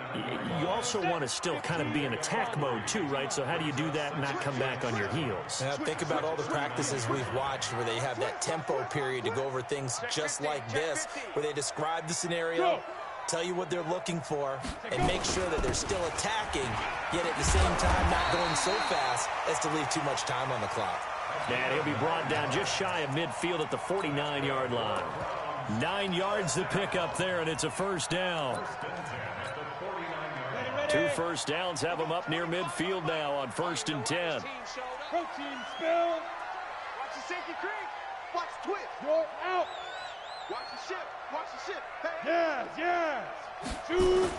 [SPEAKER 1] you also want to still kind of be in attack mode too, right? So how do you do that and not come back on your heels?
[SPEAKER 4] Now, think about all the practices we've watched where they have that tempo period to go over things just like this, where they describe the scenario, tell you what they're looking for, and make sure that they're still attacking, yet at the same time not going so fast as to leave too much time on the clock.
[SPEAKER 1] And he'll be brought down just shy of midfield at the 49-yard line. 9 yards to pick up there, and it's a first down. 2 first downs have him up near midfield now on 1st and 10.
[SPEAKER 5] Protein spill.
[SPEAKER 3] Watch the sinking creek. Watch the twist.
[SPEAKER 5] You're out.
[SPEAKER 3] Watch the ship. Hey.
[SPEAKER 5] Yes. Shoot.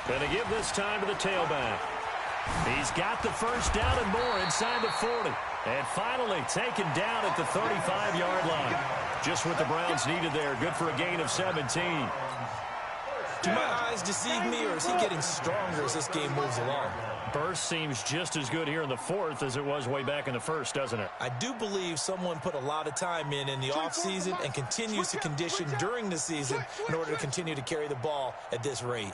[SPEAKER 1] Going to give this time to the tailback. He's got the first down and more inside the 40. And finally taken down at the 35-yard line. Just what the Browns needed there. Good for a gain of 17.
[SPEAKER 4] Do my eyes deceive me, or is he getting stronger as this game moves along?
[SPEAKER 1] Burst seems just as good here in the 4th as it was way back in the 1st, doesn't it?
[SPEAKER 4] I do believe someone put a lot of time in the offseason and continues to condition during the season in order to continue to carry the ball at this rate.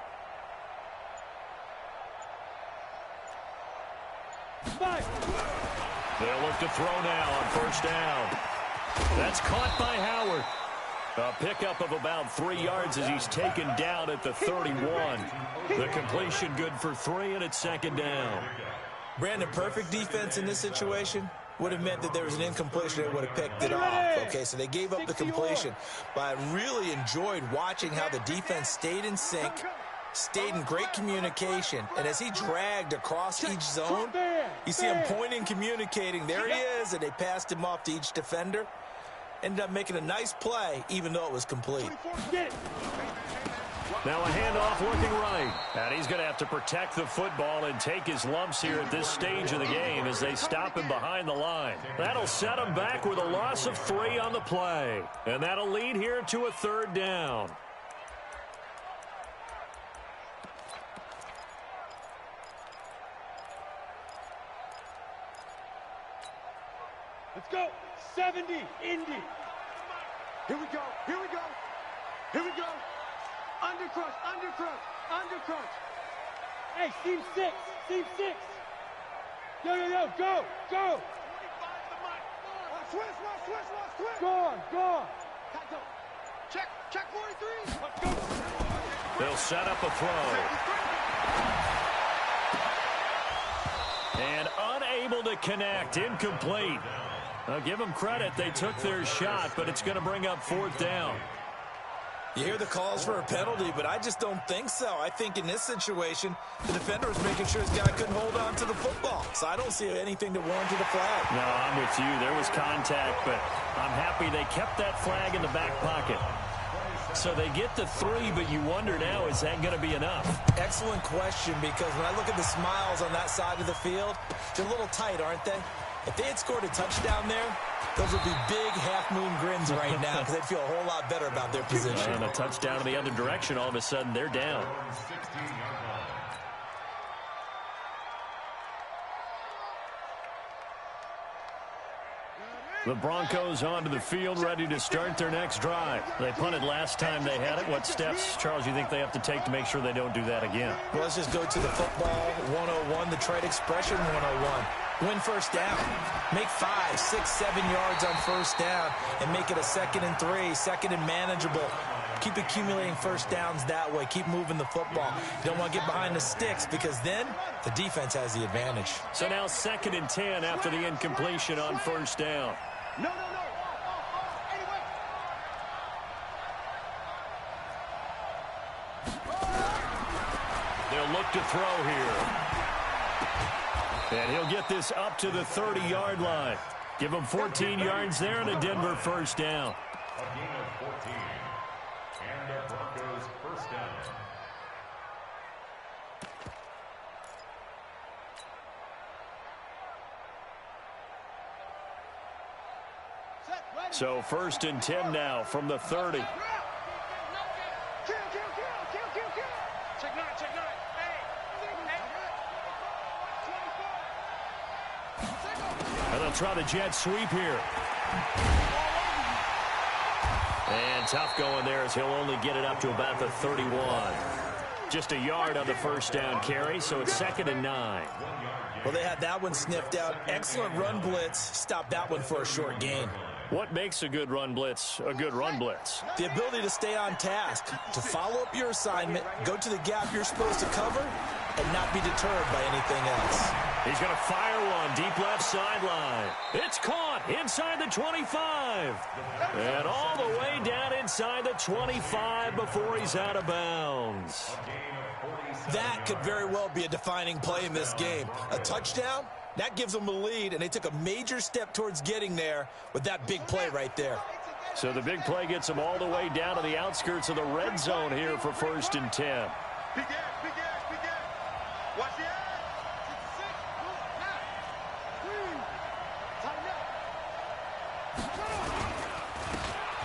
[SPEAKER 1] They'll look to throw now on 1st down. That's caught by Howard. A pickup of about 3 yards as he's taken down at the 31. The completion good for 3, and it's second down.
[SPEAKER 4] Brandon, perfect defense in this situation would have meant that there was an incompletion. They would have picked it off. Okay, so they gave up the completion. But I really enjoyed watching how the defense stayed in sync, stayed in great communication. And as he dragged across each zone, you see him pointing, communicating. There he is, and they passed him off to each defender. Ended up making a nice play, even though it was complete.
[SPEAKER 1] Now a handoff looking right. And he's going to have to protect the football and take his lumps here at this stage of the game as they stop him behind the line. That'll set him back with a loss of 3 on the play. And that'll lead here to a 3rd down.
[SPEAKER 5] Let's go. 70, Indy.
[SPEAKER 3] Here we go. Here we go. Here we go. Under crunch, under crunch, under crunch.
[SPEAKER 5] Hey, team 6, team 6. Yo, go, go.
[SPEAKER 3] Switch.
[SPEAKER 5] Gone.
[SPEAKER 3] Check 43.
[SPEAKER 5] Let's go.
[SPEAKER 1] They'll set up a throw. And unable to connect, incomplete. I'll give them credit. They took their shot, but it's going to bring up 4th down.
[SPEAKER 4] You hear the calls for a penalty, but I just don't think so. I think in this situation, the defender was making sure his guy couldn't hold on to the football. So I don't see anything that warranted a flag.
[SPEAKER 1] No, I'm with you. There was contact, but I'm happy they kept that flag in the back pocket. So they get the 3, but you wonder now, is that going to be enough?
[SPEAKER 4] Excellent question, because when I look at the smiles on that side of the field, they're a little tight, aren't they? If they had scored a touchdown there, those would be big half-moon grins right now because they'd feel a whole lot better about their position.
[SPEAKER 1] And a touchdown in the other direction, all of a sudden, they're down. The Broncos onto the field, ready to start their next drive. They punted last time they had it. What steps, Charles, you think they have to take to make sure they don't do that again?
[SPEAKER 4] Well, let's just go to the football 101, the trade expression 101. Win first down. Make 5, 6, 7 yards on first down and make it a 2nd and 3, 2nd and manageable. Keep accumulating first downs that way. Keep moving the football. You don't want to get behind the sticks because then the defense has the advantage.
[SPEAKER 1] So now 2nd and 10 after the incompletion on first down.
[SPEAKER 3] No. Anyway.
[SPEAKER 1] They'll look to throw here. And he'll get this up to the 30-yard line. Give him 14 yards there and a Denver first down.
[SPEAKER 2] A gain of 14. And the Broncos first down.
[SPEAKER 1] So 1st and 10 now from the 30.
[SPEAKER 3] Kill. Check 9.
[SPEAKER 1] And they'll try the jet sweep here. And tough going there as he'll only get it up to about the 31. Just a yard on the first down carry, so it's 2nd and 9.
[SPEAKER 4] Well, they had that one sniffed out. Excellent run blitz. Stopped that one for a short gain.
[SPEAKER 1] What makes a good run blitz a good run blitz?
[SPEAKER 4] The ability to stay on task, to follow up your assignment, go to the gap you're supposed to cover, and not be deterred by anything else.
[SPEAKER 1] He's going to fire one deep left sideline. It's caught inside the 25. And all the way down inside the 25 before he's out of bounds.
[SPEAKER 4] That could very well be a defining play in this game. A touchdown, that gives them a lead, and they took a major step towards getting there with that big play right there.
[SPEAKER 1] So the big play gets them all the way down to the outskirts of the red zone here for 1st and 10.
[SPEAKER 3] Big ass. Watch the ass.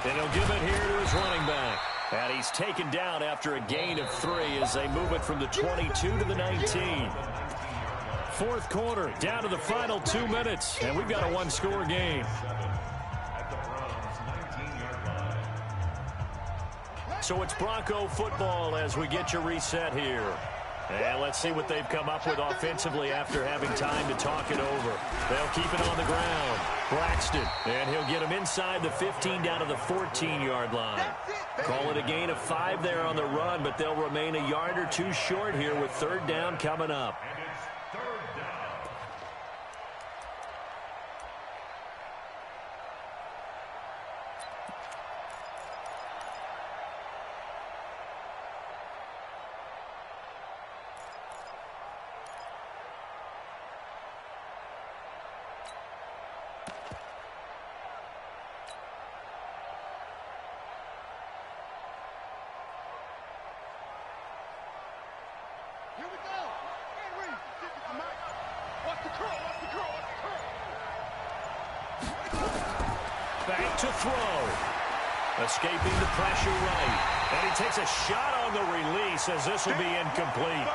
[SPEAKER 1] And he'll give it here to his running back. And he's taken down after a gain of 3 as they move it from the 22 to the 19. 4th quarter, down to the final 2 minutes, and we've got a 1-score game. So it's Bronco football as we get you reset here. And let's see what they've come up with offensively after having time to talk it over. They'll keep it on the ground. Braxton, and he'll get him inside the 15 down to the 14-yard line. Call it a gain of 5 there on the run, but they'll remain a yard or two short here with 3rd down coming up.
[SPEAKER 3] Here we go. And Reed, stick it to Mike. Watch the curl, watch the curl, watch the curl.
[SPEAKER 1] Back to throw. Escaping the pressure right. And he takes a shot on the release as this will be incomplete.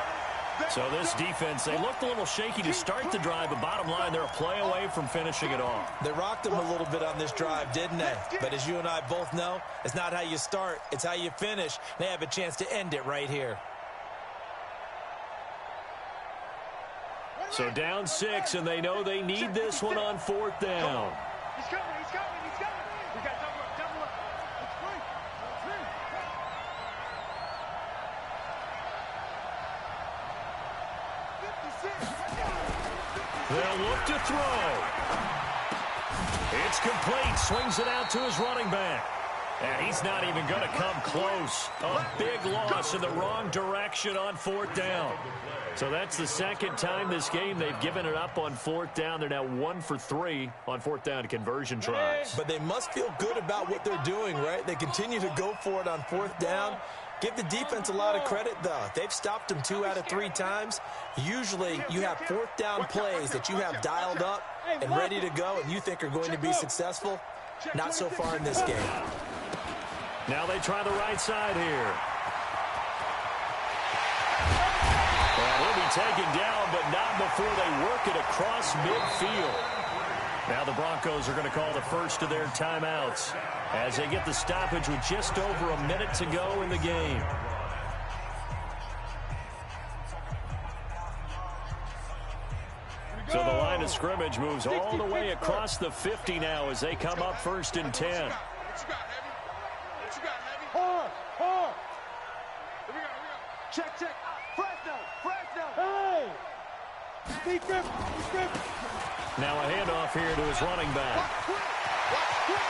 [SPEAKER 1] So this defense, they looked a little shaky to start the drive, but bottom line, they're a play away from finishing it off.
[SPEAKER 4] They rocked them a little bit on this drive, didn't they? But as you and I both know, it's not how you start, it's how you finish. They have a chance to end it right here.
[SPEAKER 1] So down 6, and they know they need this one on 4th down.
[SPEAKER 3] He's coming, he's coming, he's coming. We got double up, double up. It's free. It's free.
[SPEAKER 1] They'll look to throw. It's complete. Swings it out to his running back. And he's not even going to come close. A big loss in the wrong direction on 4th down. So that's the 2nd time this game they've given it up on 4th down. They're now 1 for 3 on 4th down conversion tries.
[SPEAKER 4] But they must feel good about what they're doing, right? They continue to go for it on 4th down. Give the defense a lot of credit, though. They've stopped them 2 out of 3 times. Usually, you have 4th down plays that you have dialed up and ready to go and you think are going to be successful. Not so far in this game.
[SPEAKER 1] Now they try the right side here. And he'll be taken down, but not before they work it across midfield. Now the Broncos are going to call the first of their timeouts as they get the stoppage with just over a minute to go in the game. So the line of scrimmage moves all the way across the 50 now as they come up 1st and 10.
[SPEAKER 3] What you got, Heavy? What you got, Heavy?
[SPEAKER 5] Hard, hard.
[SPEAKER 3] Here we go, here we go. Check, check. Fresno, Fresno.
[SPEAKER 5] Hey! Be grip.
[SPEAKER 1] Now a handoff here to his running back.
[SPEAKER 3] Watch quick. Watch quick.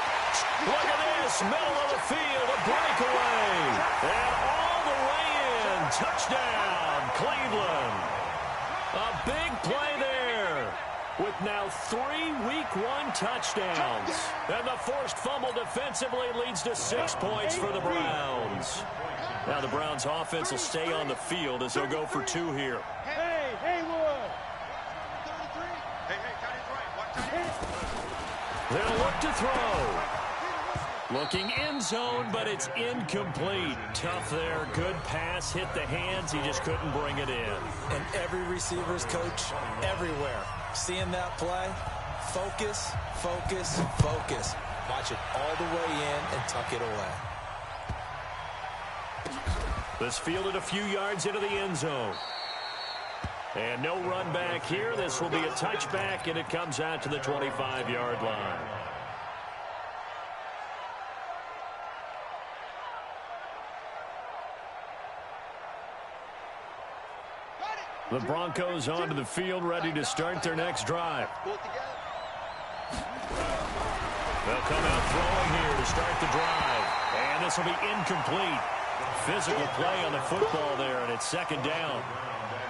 [SPEAKER 1] Look at this, middle of the field, a breakaway. And all the way in, touchdown, Cleveland. A big play there with now 3 Week 1 touchdowns. And the forced fumble defensively leads to 6 points for the Browns. Now the Browns offense will stay on the field as they'll go for 2 here.
[SPEAKER 5] Hey, Haywood.
[SPEAKER 3] 33. Hey, tight end's right. Watch tight end.
[SPEAKER 1] They'll look to throw. Looking end zone, but it's incomplete. Tough there. Good pass. Hit the hands. He just couldn't bring it in.
[SPEAKER 4] And every receiver's coach everywhere. Seeing that play, focus, focus, focus. Watch it all the way in and tuck it away.
[SPEAKER 1] This fielded a few yards into the end zone. And no run back here. This will be a touchback, and it comes out to the 25-yard line. The Broncos onto the field, ready to start their next drive.
[SPEAKER 3] Pull it together.
[SPEAKER 1] They'll come out throwing here to start the drive. And this will be incomplete. Physical play on the football there, and it's 2nd down.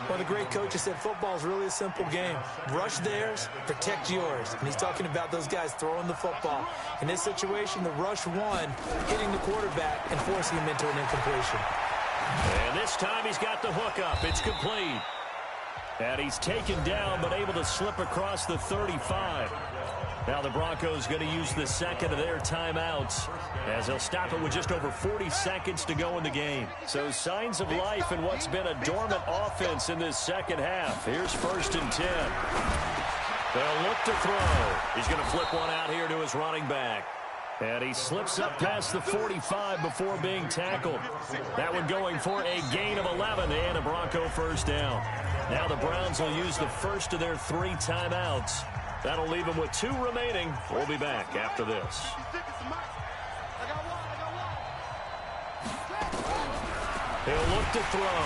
[SPEAKER 4] Well, the great coach has said football is really a simple game. Rush theirs, protect yours. And he's talking about those guys throwing the football. In this situation, the rush one, hitting the quarterback and forcing him into an incompletion.
[SPEAKER 1] And this time he's got the hook up. It's complete. And he's taken down, but able to slip across the 35. Now the Broncos going to use the 2nd of their timeouts as they'll stop it with just over 40 seconds to go in the game. So signs of life in what's been a dormant offense in this 2nd half. Here's 1st and 10. They'll look to throw. He's going to flip one out here to his running back. And he slips up past the 45 before being tackled. That one going for a gain of 11 and a Bronco first down. Now the Browns will use the first of their 3 timeouts. That'll leave them with 2 remaining. We'll be back after this. He'll look to throw.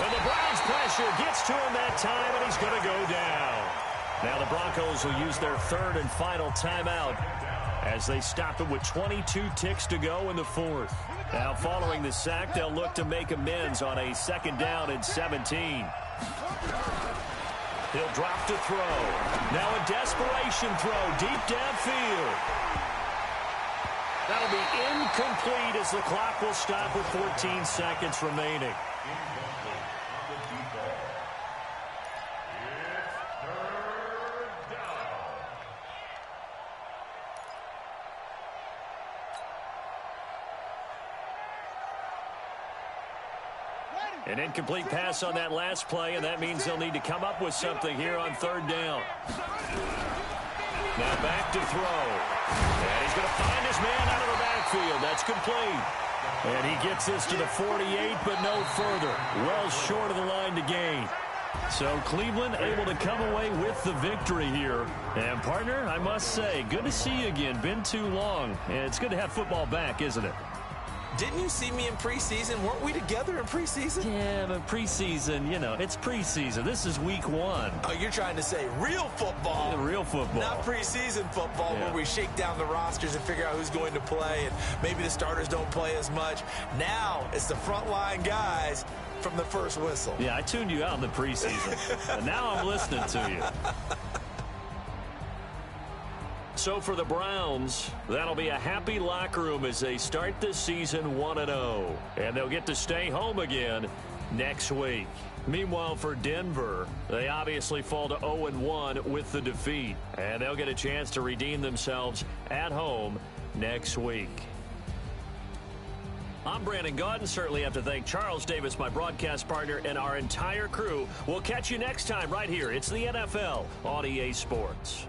[SPEAKER 1] And the Browns pressure gets to him that time, and he's going to go down. Now the Broncos will use their 3rd and final timeout as they stop it with 22 ticks to go in the 4th. Now following the sack, they'll look to make amends on a 2nd down and 17. He'll drop to throw. Now a desperation throw deep downfield. That'll be incomplete as the clock will stop with 14 seconds remaining. An incomplete pass on that last play, and that means they'll need to come up with something here on 3rd down. Now back to throw. And he's going to find his man out of the backfield. That's complete. And he gets this to the 48, but no further. Well short of the line to gain. So Cleveland able to come away with the victory here. And partner, I must say, good to see you again. Been too long. And it's good to have football back, isn't it?
[SPEAKER 4] Didn't you see me in preseason? Weren't we together in preseason?
[SPEAKER 1] Yeah, but preseason, you know, it's preseason. This is week 1.
[SPEAKER 4] Oh, you're trying to say real football.
[SPEAKER 1] Yeah, real football.
[SPEAKER 4] Not preseason football where we shake down the rosters and figure out who's going to play, and maybe the starters don't play as much. Now it's the frontline guys from the first whistle.
[SPEAKER 1] Yeah, I tuned you out in the preseason, and now I'm listening to you. So for the Browns, that'll be a happy locker room as they start this season 1-0. And they'll get to stay home again next week. Meanwhile, for Denver, they obviously fall to 0-1 with the defeat. And they'll get a chance to redeem themselves at home next week. I'm Brandon Gaudin. Certainly have to thank Charles Davis, my broadcast partner, and our entire crew. We'll catch you next time right here. It's the NFL on EA Sports.